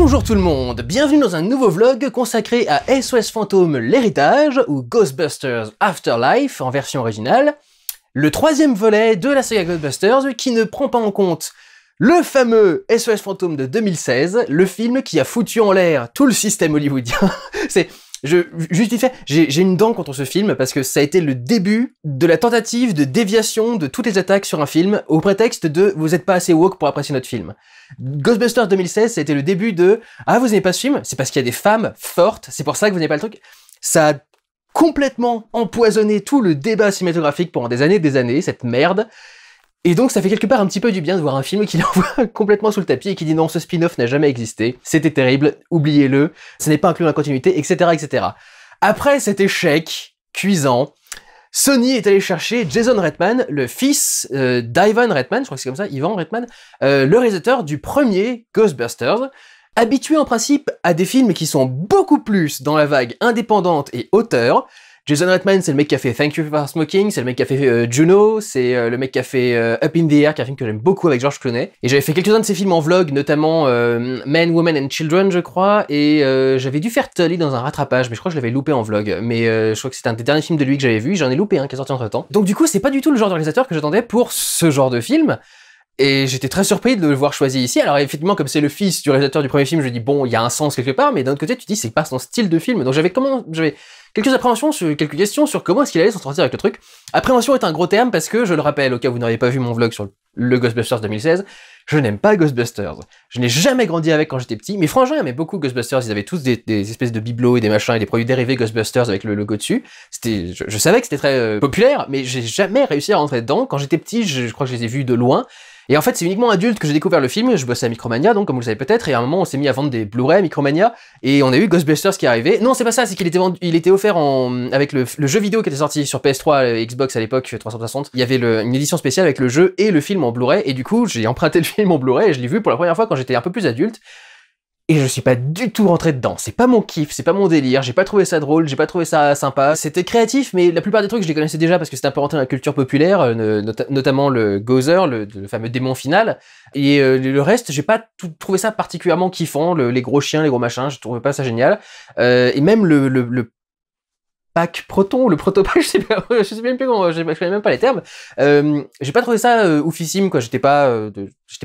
Bonjour tout le monde, bienvenue dans un nouveau vlog consacré à SOS Fantôme l'héritage, ou Ghostbusters Afterlife en version originale, le troisième volet de la saga Ghostbusters qui ne prend pas en compte le fameux SOS Fantôme de 2016, le film qui a foutu en l'air tout le système hollywoodien. Juste vite fait, j'ai une dent contre ce film parce que ça a été le début de la tentative de déviation de toutes les attaques sur un film au prétexte de « vous êtes pas assez woke pour apprécier notre film ». Ghostbusters 2016, ça a été le début de « ah, vous n'aimez pas ce film? C'est parce qu'il y a des femmes fortes, c'est pour ça que vous n'aimez pas le truc ». Ça a complètement empoisonné tout le débat cinématographique pendant des années, cette merde. Et donc ça fait quelque part un petit peu du bien de voir un film qui l'envoie complètement sous le tapis et qui dit non, ce spin-off n'a jamais existé, c'était terrible, oubliez-le, ce n'est pas inclus dans la continuité, etc., etc. Après cet échec cuisant, Sony est allé chercher Jason Reitman, le fils d'Ivan Reitman, je crois que c'est comme ça, Ivan Reitman, le réalisateur du premier Ghostbusters, habitué en principe à des films qui sont beaucoup plus dans la vague indépendante et auteur. Jason Reitman, c'est le mec qui a fait Thank You for Smoking, c'est le mec qui a fait Juno, c'est le mec qui a fait Up in the Air, qui est un film que j'aime beaucoup avec George Clooney. Et j'avais fait quelques-uns de ses films en vlog, notamment Men, Women and Children, je crois, et j'avais dû faire Tully dans un rattrapage, mais je crois que je l'avais loupé en vlog. Mais je crois que c'était un des derniers films de lui que j'avais vu, j'en ai loupé un qui est sorti entre-temps. Donc du coup, c'est pas du tout le genre de réalisateur que j'attendais pour ce genre de film. Et j'étais très surpris de le voir choisi ici. Alors effectivement, comme c'est le fils du réalisateur du premier film, je me dis bon, il y a un sens quelque part, mais d'un autre côté, tu dis c'est pas son style de film. Donc j'avais quelques appréhensions sur quelques questions sur comment est-ce qu'il allait s'en sortir avec le truc. Appréhension est un gros terme parce que, je le rappelle, au cas où vous n'auriez pas vu mon vlog sur le Ghostbusters 2016, je n'aime pas Ghostbusters. Je n'ai jamais grandi avec quand j'étais petit. Mes frangins aimaient beaucoup Ghostbusters, ils avaient tous des espèces de bibelots et des machins et des produits dérivés Ghostbusters avec le logo dessus. Je savais que c'était très populaire, mais j'ai jamais réussi à rentrer dedans. Quand j'étais petit, je crois que je les ai vus de loin. Et en fait, c'est uniquement adulte que j'ai découvert le film. Je bossais à Micromania, donc comme vous le savez peut-être, et à un moment, on s'est mis à vendre des Blu-ray à Micromania, et on a eu Ghostbusters qui est arrivé. Non, c'est pas ça, c'est qu'il était il était offert avec le jeu vidéo qui était sorti sur PS3, Xbox à l'époque, 360. Il y avait une édition spéciale avec le jeu et le film en Blu-ray, et du coup, j'ai emprunté le film en Blu-ray et je l'ai vu pour la première fois quand j'étais un peu plus adulte. Et je suis pas du tout rentré dedans, c'est pas mon kiff, c'est pas mon délire, j'ai pas trouvé ça drôle, j'ai pas trouvé ça sympa. C'était créatif, mais la plupart des trucs je les connaissais déjà parce que c'était un peu rentré dans la culture populaire, notamment le Gozer, le fameux démon final. Et le reste, j'ai pas trouvé ça particulièrement kiffant, les gros chiens, les gros machins, je trouvais pas ça génial. Et même le pack proton, le protopack, je sais même plus comment, je connais même pas les termes. J'ai pas trouvé ça oufissime, quoi. J'étais pas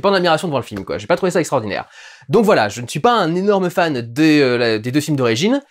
en admiration devant le film, quoi. J'ai pas trouvé ça extraordinaire. Donc voilà, je ne suis pas un énorme fan des deux films d'origine.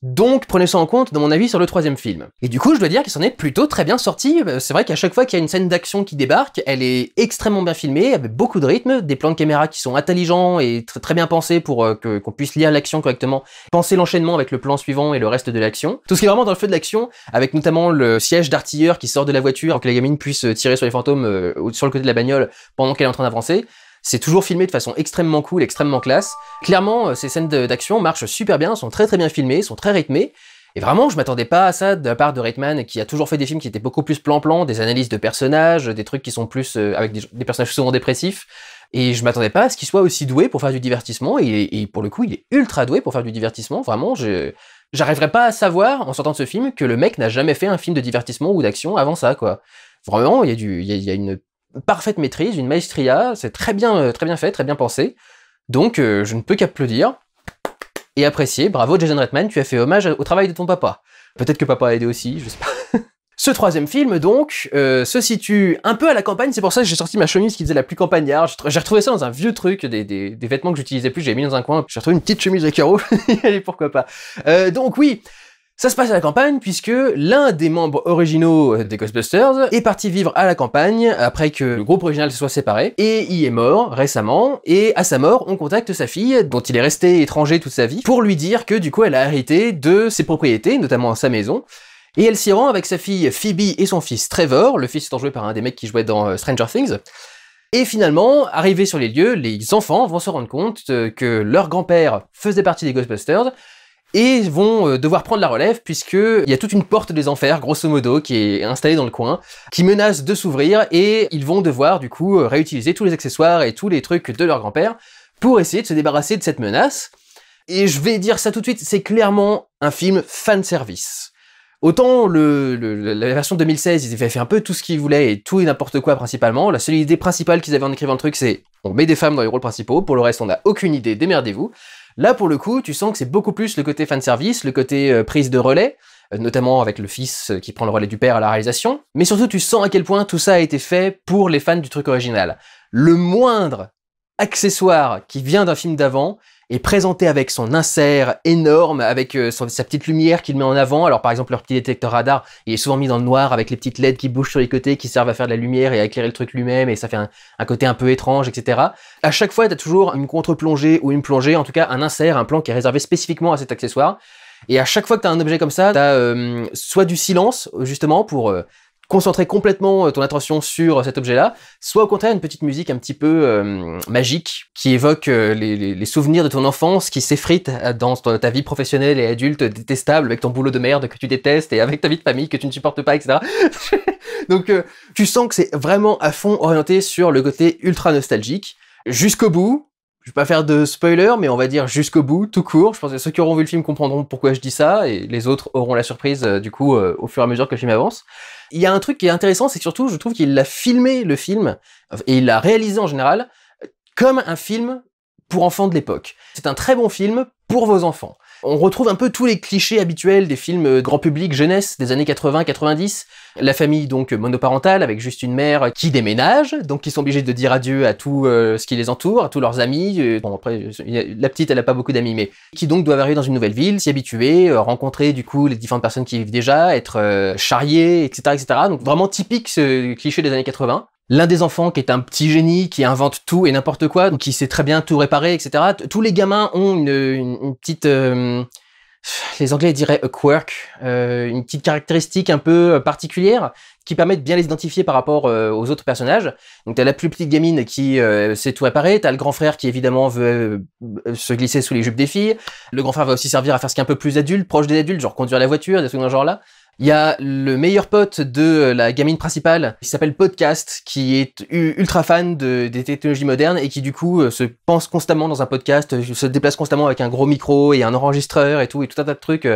Donc prenez ça en compte dans mon avis sur le troisième film. Et du coup, je dois dire qu'il s'en est plutôt très bien sorti. C'est vrai qu'à chaque fois qu'il y a une scène d'action qui débarque, elle est extrêmement bien filmée, avec beaucoup de rythme, des plans de caméra qui sont intelligents et très bien pensés pour qu'on puisse lire l'action correctement, penser l'enchaînement avec le plan suivant et le reste de l'action. Tout ce qui est vraiment dans le feu de l'action, avec notamment le siège d'artilleur qui sort de la voiture pour que la gamine puisse tirer sur les fantômes sur le côté de la bagnole pendant qu'elle est en train d'avancer. C'est toujours filmé de façon extrêmement cool, extrêmement classe. Clairement, ces scènes d'action marchent super bien, sont très bien filmées, sont très rythmées. Et vraiment, je m'attendais pas à ça de la part de Reitman, qui a toujours fait des films qui étaient beaucoup plus plan-plan, des analyses de personnages, des trucs qui sont plus avec des personnages souvent dépressifs. Et je m'attendais pas à ce qu'il soit aussi doué pour faire du divertissement. Et pour le coup, il est ultra doué pour faire du divertissement. Vraiment, j'arriverais pas à savoir, en sortant de ce film, que le mec n'a jamais fait un film de divertissement ou d'action avant ça, quoi. Vraiment, il y a une parfaite maîtrise, une maestria, c'est très bien fait, très bien pensé. Donc je ne peux qu'applaudir et apprécier. Bravo Jason Reitman, tu as fait hommage au travail de ton papa. Peut-être que papa a aidé aussi, je sais pas. Ce troisième film, donc, se situe un peu à la campagne, c'est pour ça que j'ai sorti ma chemise qui faisait la plus campagnarde. J'ai retrouvé ça dans un vieux truc, des vêtements que j'utilisais plus, j'avais mis dans un coin, j'ai retrouvé une petite chemise à carreaux, allez, pourquoi pas. Donc oui, ça se passe à la campagne puisque l'un des membres originaux des Ghostbusters est parti vivre à la campagne après que le groupe original se soit séparé et il est mort récemment et à sa mort on contacte sa fille dont il est resté étranger toute sa vie pour lui dire que du coup elle a hérité de ses propriétés, notamment sa maison. Et elle s'y rend avec sa fille Phoebe et son fils Trevor, le fils étant joué par un des mecs qui jouait dans Stranger Things. Et finalement, arrivés sur les lieux, les enfants vont se rendre compte que leur grand-père faisait partie des Ghostbusters et vont devoir prendre la relève puisqu'il y a toute une porte des enfers, grosso modo, qui est installée dans le coin, qui menace de s'ouvrir et ils vont devoir du coup réutiliser tous les accessoires et tous les trucs de leur grand-père pour essayer de se débarrasser de cette menace. Et je vais dire ça tout de suite, c'est clairement un film fanservice. Autant la version 2016, ils avaient fait un peu tout ce qu'ils voulaient et tout et n'importe quoi principalement. La seule idée principale qu'ils avaient en écrivant le truc, c'est on met des femmes dans les rôles principaux, pour le reste on n'a aucune idée, démerdez-vous. Là, pour le coup, tu sens que c'est beaucoup plus le côté fanservice, le côté prise de relais, notamment avec le fils qui prend le relais du père à la réalisation, mais surtout tu sens à quel point tout ça a été fait pour les fans du truc original. Le moindre accessoire qui vient d'un film d'avant est présenté avec son insert énorme, avec sa petite lumière qu'il met en avant. Alors par exemple leur petit détecteur radar, il est souvent mis dans le noir avec les petites LED qui bougent sur les côtés, qui servent à faire de la lumière et à éclairer le truc lui-même, et ça fait un côté un peu étrange, etc. À chaque fois, t'as toujours une contre-plongée ou une plongée, en tout cas un insert, un plan qui est réservé spécifiquement à cet accessoire. Et à chaque fois que t'as un objet comme ça, t'as soit du silence, justement, pour concentrer complètement ton attention sur cet objet-là, soit au contraire une petite musique un petit peu magique qui évoque les souvenirs de ton enfance qui s'effritent dans ta vie professionnelle et adulte détestable, avec ton boulot de merde que tu détestes et avec ta vie de famille que tu ne supportes pas, etc. Donc tu sens que c'est vraiment à fond orienté sur le côté ultra nostalgique, jusqu'au bout. Je vais pas faire de spoiler, mais on va dire jusqu'au bout, tout court. Je pense que ceux qui auront vu le film comprendront pourquoi je dis ça, et les autres auront la surprise, du coup, au fur et à mesure que le film avance. Il y a un truc qui est intéressant, c'est que surtout, je trouve qu'il a filmé le film, et il l'a réalisé en général, comme un film pour enfants de l'époque. C'est un très bon film pour vos enfants. On retrouve un peu tous les clichés habituels des films grand public jeunesse des années 80-90. La famille donc monoparentale avec juste une mère qui déménage, donc qui sont obligés de dire adieu à tout ce qui les entoure, à tous leurs amis. Bon après, la petite elle a pas beaucoup d'amis, mais qui donc doivent arriver dans une nouvelle ville, s'y habituer, rencontrer du coup les différentes personnes qui y vivent déjà, être charriés, etc., etc. Donc vraiment typique ce cliché des années 80. L'un des enfants qui est un petit génie, qui invente tout et n'importe quoi, donc qui sait très bien tout réparer, etc. Tous les gamins ont une petite... les Anglais diraient a quirk, une petite caractéristique un peu particulière qui permet de bien les identifier par rapport aux autres personnages. Donc t'as la plus petite gamine qui sait tout réparer, t'as le grand frère qui évidemment veut se glisser sous les jupes des filles, le grand frère va aussi servir à faire ce qui est un peu plus adulte, proche des adultes, genre conduire la voiture, des trucs dans ce genre-là. Il y a le meilleur pote de la gamine principale, qui s'appelle Podcast, qui est ultra fan des technologies modernes et qui du coup se pense constamment dans un podcast, se déplace constamment avec un gros micro et un enregistreur et tout un tas de trucs.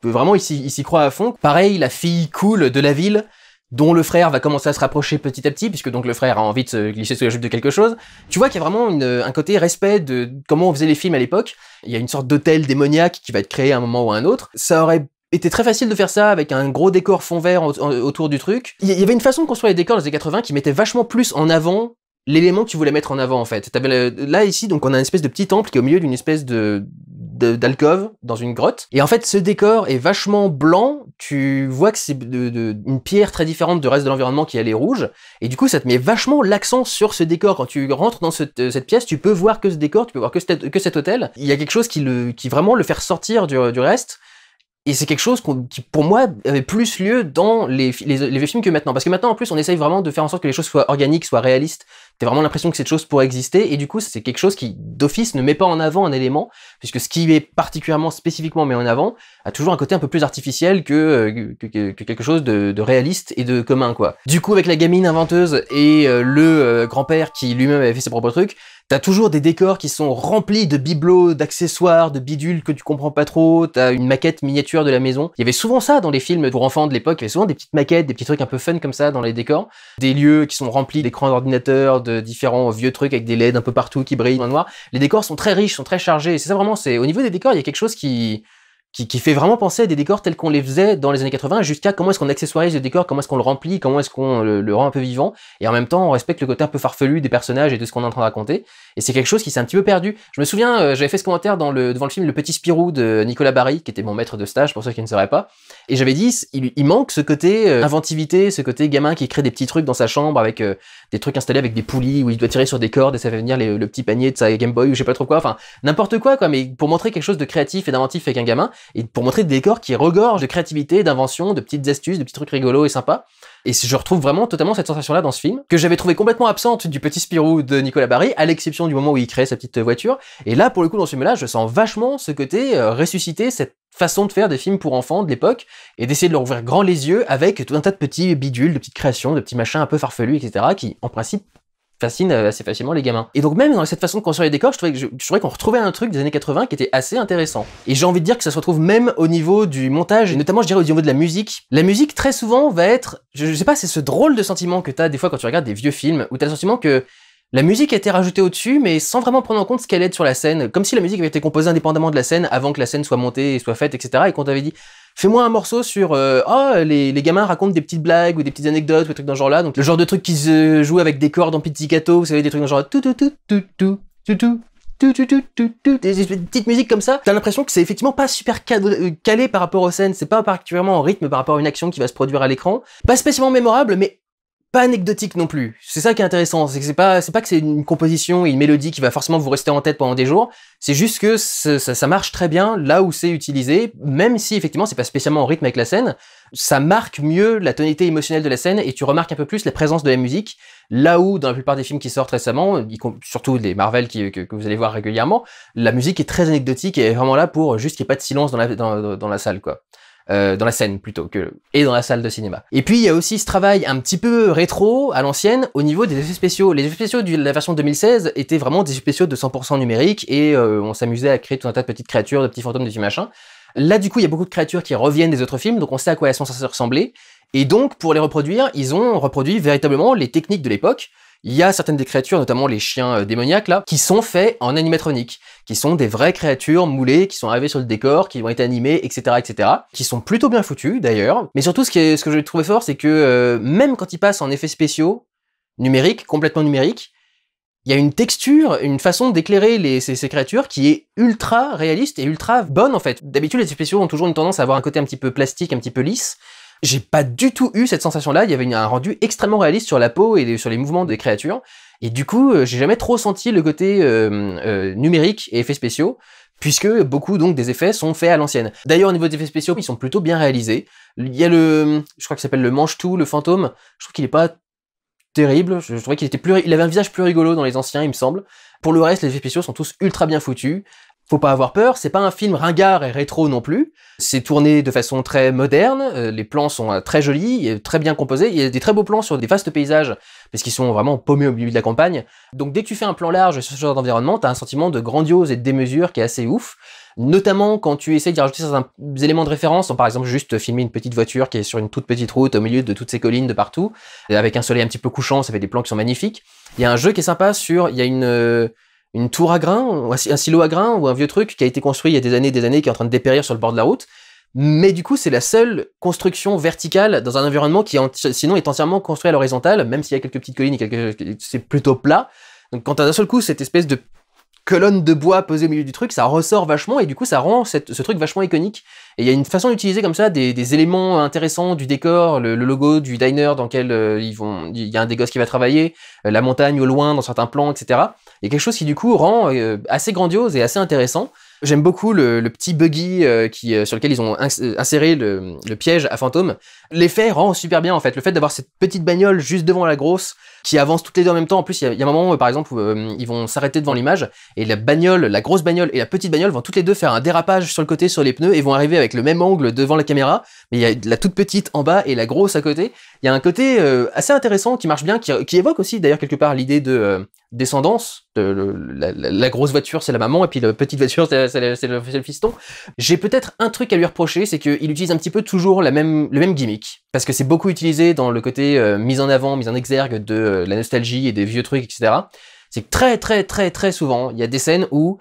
Vraiment, il s'y croit à fond. Pareil, la fille cool de la ville, dont le frère va commencer à se rapprocher petit à petit, puisque donc le frère a envie de se glisser sous la jupe de quelque chose. Tu vois qu'il y a vraiment un côté respect de comment on faisait les films à l'époque. Il y a une sorte d'hôtel démoniaque qui va être créé à un moment ou à un autre. Ça aurait était très facile de faire ça avec un gros décor fond vert autour du truc. Il y avait une façon de construire les décors dans les années 80 qui mettait vachement plus en avant l'élément que tu voulais mettre en avant en fait. Là ici donc on a une espèce de petit temple qui est au milieu d'une espèce d'alcôve dans une grotte. Et en fait ce décor est vachement blanc, tu vois que c'est une pierre très différente du reste de l'environnement qui elle est rouge. Et du coup ça te met vachement l'accent sur ce décor. Quand tu rentres dans cette pièce, tu peux voir que ce décor, tu peux voir que cet hôtel. Il y a quelque chose qui vraiment le fait ressortir du reste. Et c'est quelque chose qui, pour moi, avait plus lieu dans les vieux films que maintenant. Parce que maintenant, en plus, on essaye vraiment de faire en sorte que les choses soient organiques, soient réalistes. T'as vraiment l'impression que cette chose pourrait exister. Et du coup, c'est quelque chose qui, d'office, ne met pas en avant un élément. Puisque ce qui est particulièrement, spécifiquement mis en avant, a toujours un côté un peu plus artificiel que quelque chose de réaliste et de commun, quoi. Du coup, avec la gamine inventeuse et le grand-père qui lui-même avait fait ses propres trucs, t'as toujours des décors qui sont remplis de bibelots, d'accessoires, de bidules que tu comprends pas trop, t'as une maquette miniature de la maison. Il y avait souvent ça dans les films pour enfants de l'époque, il y avait souvent des petites maquettes, des petits trucs un peu fun comme ça dans les décors. Des lieux qui sont remplis d'écrans d'ordinateur, de différents vieux trucs avec des LED un peu partout qui brillent dans le noir. Les décors sont très riches, sont très chargés, et c'est ça vraiment, au niveau des décors, il y a quelque chose qui fait vraiment penser à des décors tels qu'on les faisait dans les années 80, jusqu'à comment est-ce qu'on accessoirise le décor, comment est-ce qu'on le remplit, comment est-ce qu'on le rend un peu vivant, et en même temps on respecte le côté un peu farfelu des personnages et de ce qu'on est en train de raconter. Et c'est quelque chose qui s'est un petit peu perdu. Je me souviens, j'avais fait ce commentaire devant le film Le Petit Spirou de Nicolas Barry, qui était mon maître de stage pour ceux qui ne sauraient pas, et j'avais dit, il manque ce côté inventivité, ce côté gamin qui crée des petits trucs dans sa chambre avec des trucs installés avec des poulies où il doit tirer sur des cordes et ça fait venir le petit panier de sa Game Boy ou je sais pas trop quoi, enfin n'importe quoi, mais pour montrer quelque chose de créatif et d'inventif avec un gamin, et pour montrer des décors qui regorgent de créativité, d'invention, de petites astuces, de petits trucs rigolos et sympas. Et je retrouve vraiment totalement cette sensation-là dans ce film, que j'avais trouvé complètement absente du Petit Spirou de Nicolas Barry, à l'exception du moment où il crée sa petite voiture. Et là, pour le coup, dans ce film-là, je sens vachement ce côté ressusciter cette façon de faire des films pour enfants de l'époque, et d'essayer de leur ouvrir grand les yeux avec tout un tas de petits bidules, de petites créations, de petits machins un peu farfelus, etc., qui, en principe, fascine assez facilement les gamins. Et donc même dans cette façon de construire les décors, je trouvais qu'on retrouvait un truc des années 80 qui était assez intéressant. Et j'ai envie de dire que ça se retrouve même au niveau du montage, et notamment je dirais au niveau de la musique. La musique très souvent va être, je sais pas, c'est ce drôle de sentiment que t'as des fois quand tu regardes des vieux films, où t'as le sentiment que La musique a été rajoutée au-dessus, mais sans vraiment prendre en compte ce qu'elle aide sur la scène, comme si la musique avait été composée indépendamment de la scène, avant que la scène soit montée et soit faite, etc. Et qu'on t'avait dit, fais-moi un morceau sur les gamins racontent des petites blagues ou des petites anecdotes ou des trucs dans ce genre-là, donc le genre de truc qui se joue avec des cordes en pizzicato, vous savez, des trucs dans ce genre tout tout tout tout tout tout tout des petites musiques comme ça, t'as l'impression que c'est effectivement pas super calé par rapport aux scènes, c'est pas particulièrement en rythme par rapport à une action qui va se produire à l'écran, pas spécialement mémorable, mais pas anecdotique non plus. C'est ça qui est intéressant, c'est que c'est pas que c'est une composition et une mélodie qui va forcément vous rester en tête pendant des jours, c'est juste que ça marche très bien là où c'est utilisé, même si effectivement c'est pas spécialement en rythme avec la scène, ça marque mieux la tonalité émotionnelle de la scène et tu remarques un peu plus la présence de la musique, là où dans la plupart des films qui sortent récemment, surtout les Marvel que vous allez voir régulièrement, la musique est très anecdotique et est vraiment là pour juste qu'il n'y ait pas de silence dans la salle, quoi. Dans la scène plutôt et dans la salle de cinéma. Et puis il y a aussi ce travail un petit peu rétro à l'ancienne au niveau des effets spéciaux. Les effets spéciaux de la version 2016 étaient vraiment des effets spéciaux de 100% numériques et on s'amusait à créer tout un tas de petites créatures, de petits fantômes, de petits machins. Là du coup il y a beaucoup de créatures qui reviennent des autres films, donc on sait à quoi elles sont censées ressembler. Et donc pour les reproduire, ils ont reproduit véritablement les techniques de l'époque. Il y a certaines des créatures, notamment les chiens démoniaques là, qui sont faits en animatronique, qui sont des vraies créatures moulées, qui sont arrivées sur le décor, qui ont été animées, etc., etc., qui sont plutôt bien foutues d'ailleurs. Mais surtout, ce que j'ai trouvé fort, c'est que même quand ils passent en effets spéciaux numériques, complètement numériques, il y a une texture, une façon d'éclairer ces créatures qui est ultra réaliste et ultra bonne en fait. D'habitude, les effets spéciaux ont toujours une tendance à avoir un côté un petit peu plastique, un petit peu lisse. J'ai pas du tout eu cette sensation-là, il y avait un rendu extrêmement réaliste sur la peau et sur les mouvements des créatures, et du coup, j'ai jamais trop senti le côté numérique et effets spéciaux, puisque beaucoup donc des effets sont faits à l'ancienne. D'ailleurs, au niveau des effets spéciaux, ils sont plutôt bien réalisés. Il y a je crois qu'il s'appelle le Manche-Tout, le fantôme, je trouve qu'il est pas terrible, je trouvais qu'il était il avait un visage plus rigolo dans les anciens, il me semble. Pour le reste, les effets spéciaux sont tous ultra bien foutus. Faut pas avoir peur, c'est pas un film ringard et rétro non plus. C'est tourné de façon très moderne, les plans sont très jolis, très bien composés, il y a des très beaux plans sur des vastes paysages, parce qu'ils sont vraiment paumés au milieu de la campagne. Donc dès que tu fais un plan large sur ce genre d'environnement, t'as un sentiment de grandiose et de démesure qui est assez ouf. Notamment quand tu essaies d'y rajouter certains éléments de référence, par exemple juste filmer une petite voiture qui est sur une toute petite route au milieu de toutes ces collines de partout, avec un soleil un petit peu couchant, ça fait des plans qui sont magnifiques. Il y a un jeu qui est sympa il y a une tour à grains, un silo à grains ou un vieux truc qui a été construit il y a des années, qui est en train de dépérir sur le bord de la route. Mais du coup, c'est la seule construction verticale dans un environnement qui sinon est entièrement construit à l'horizontale, même s'il y a quelques petites collines et c'est plutôt plat. Donc quand t'as d'un seul coup cette espèce de colonne de bois posée au milieu du truc, ça ressort vachement et du coup ça rend ce truc vachement iconique. Et il y a une façon d'utiliser comme ça des éléments intéressants du décor, le logo du diner dans lequel il y a un des gosses qui va travailler, la montagne au loin dans certains plans, etc. Il y a quelque chose qui du coup rend assez grandiose et assez intéressant. J'aime beaucoup le petit buggy sur lequel ils ont inséré le piège à fantôme. L'effet rend super bien en fait. Le fait d'avoir cette petite bagnole juste devant la grosse qui avance toutes les deux en même temps. En plus, il y a un moment, par exemple, où ils vont s'arrêter devant l'image et la grosse bagnole et la petite bagnole vont toutes les deux faire un dérapage sur le côté sur les pneus et vont arriver avec le même angle devant la caméra. Mais il y a la toute petite en bas et la grosse à côté. Il y a un côté assez intéressant qui marche bien, qui évoque aussi d'ailleurs quelque part l'idée de descendance. La grosse voiture c'est la maman et puis la petite voiture c'est le fiston. J'ai peut-être un truc à lui reprocher, c'est qu'il utilise un petit peu toujours le même gimmick, parce que c'est beaucoup utilisé dans le côté mise en avant, mise en exergue de la nostalgie et des vieux trucs, etc. C'est que très souvent, il y a des scènes où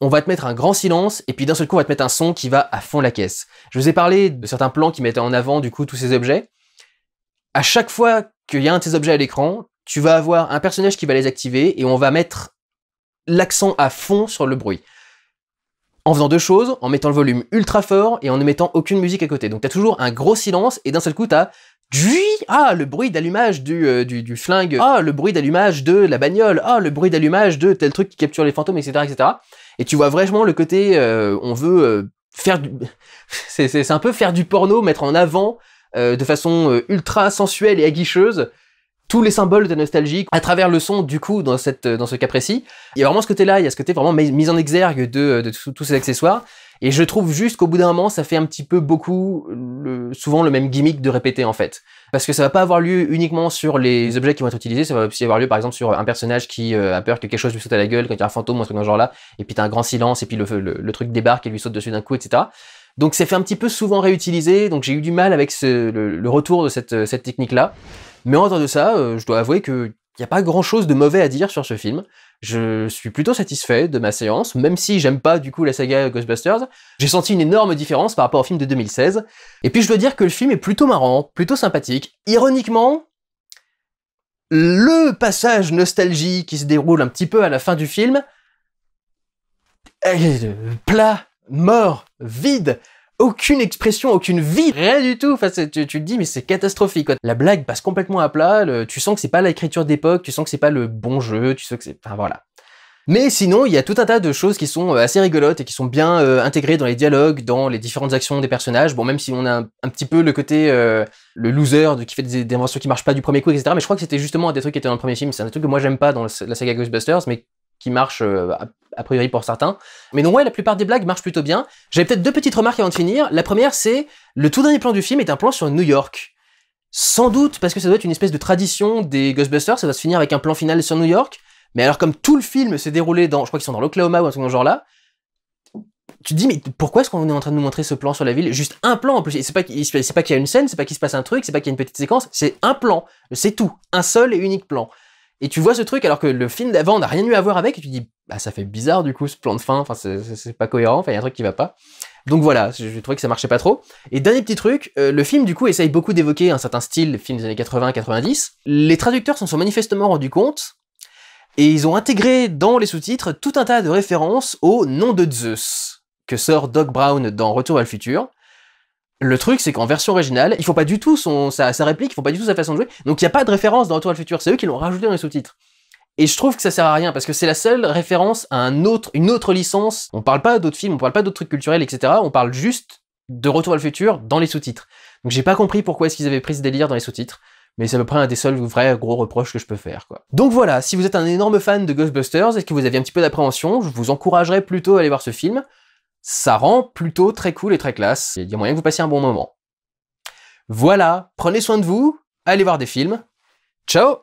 on va te mettre un grand silence et puis d'un seul coup on va te mettre un son qui va à fond la caisse. Je vous ai parlé de certains plans qui mettaient en avant du coup tous ces objets. À chaque fois qu'il y a un de ces objets à l'écran, tu vas avoir un personnage qui va les activer et on va mettre l'accent à fond sur le bruit. En faisant deux choses, en mettant le volume ultra fort et en ne mettant aucune musique à côté. Donc t'as toujours un gros silence et d'un seul coup t'as le bruit d'allumage du flingue, le bruit d'allumage de la bagnole, le bruit d'allumage de tel truc qui capture les fantômes, etc., etc. Et tu vois vraiment le côté, on veut faire c'est un peu faire du porno, mettre en avant de façon ultra sensuelle et aguicheuse tous les symboles de nostalgie à travers le son, du coup, dans ce cas précis. Il y a vraiment ce côté-là, il y a ce côté vraiment mise en exergue de tous ces accessoires. Et je trouve juste qu'au bout d'un moment, ça fait un petit peu beaucoup, souvent le même gimmick de répéter, en fait. Parce que ça va pas avoir lieu uniquement sur les objets qui vont être utilisés, ça va aussi avoir lieu, par exemple, sur un personnage qui a peur que quelque chose lui saute à la gueule, quand il y a un fantôme ou un truc dans ce genre-là, et puis t'as un grand silence, et puis le truc débarque et lui saute dessus d'un coup, etc. Donc c'est fait un petit peu souvent réutilisé, donc j'ai eu du mal avec le retour de cette technique-là. Mais en dehors de ça, je dois avouer que Il n'y a pas grand-chose de mauvais à dire sur ce film. Je suis plutôt satisfait de ma séance, même si j'aime pas du coup la saga Ghostbusters. J'ai senti une énorme différence par rapport au film de 2016. Et puis je dois dire que le film est plutôt marrant, plutôt sympathique. Ironiquement, le passage nostalgie qui se déroule un petit peu à la fin du film, plat, mort, vide, aucune expression, aucune vie, rien du tout. Enfin, tu te dis, mais c'est catastrophique, quoi. La blague passe complètement à plat, tu sens que c'est pas l'écriture d'époque, tu sens que c'est pas le bon jeu, tu sens que c'est... Enfin, voilà. Mais sinon, il y a tout un tas de choses qui sont assez rigolotes et qui sont bien intégrées dans les dialogues, dans les différentes actions des personnages. Bon, même si on a un petit peu le côté le loser qui fait des inventions qui marchent pas du premier coup, etc. Mais je crois que c'était justement un des trucs qui étaient dans le premier film. C'est un truc que moi j'aime pas dans la saga Ghostbusters, mais qui marche a priori pour certains. Mais donc ouais, la plupart des blagues marchent plutôt bien. J'avais peut-être deux petites remarques avant de finir. La première, c'est le tout dernier plan du film est un plan sur New York. Sans doute parce que ça doit être une espèce de tradition des Ghostbusters, ça va se finir avec un plan final sur New York. Mais alors comme tout le film s'est déroulé dans, je crois qu'ils sont dans l'Oklahoma ou un truc dans ce genre-là, tu te dis mais pourquoi est-ce qu'on est en train de nous montrer ce plan sur la ville? Juste un plan en plus, c'est pas qu'il y a une scène, c'est pas qu'il se passe un truc, c'est pas qu'il y a une petite séquence, c'est un plan, c'est tout, un seul et unique plan. Et tu vois ce truc alors que le film d'avant n'a rien eu à voir avec, et tu te dis bah ça fait bizarre du coup ce plan de fin, enfin c'est pas cohérent, enfin il y a un truc qui va pas. Donc voilà, je trouvais que ça marchait pas trop. Et dernier petit truc, le film du coup essaye beaucoup d'évoquer un certain style, film des années 80-90. Les traducteurs s'en sont manifestement rendus compte, et ils ont intégré dans les sous-titres tout un tas de références au nom de Zeus, que sort Doc Brown dans Retour vers le futur. Le truc, c'est qu'en version originale, ils font pas du tout sa réplique, ils font pas du tout sa façon de jouer, donc il n'y a pas de référence dans Retour vers le futur, c'est eux qui l'ont rajouté dans les sous-titres. Et je trouve que ça sert à rien, parce que c'est la seule référence à une autre licence. On parle pas d'autres films, on parle pas d'autres trucs culturels, etc. On parle juste de Retour vers le futur dans les sous-titres. Donc j'ai pas compris pourquoi est-ce qu'ils avaient pris ce délire dans les sous-titres. Mais c'est à peu près un des seuls vrais gros reproches que je peux faire, quoi. Donc voilà, si vous êtes un énorme fan de Ghostbusters et que vous aviez un petit peu d'appréhension, je vous encouragerais plutôt à aller voir ce film. Ça rend plutôt très cool et très classe, il y a moyen que vous passiez un bon moment. Voilà, prenez soin de vous, allez voir des films. Ciao!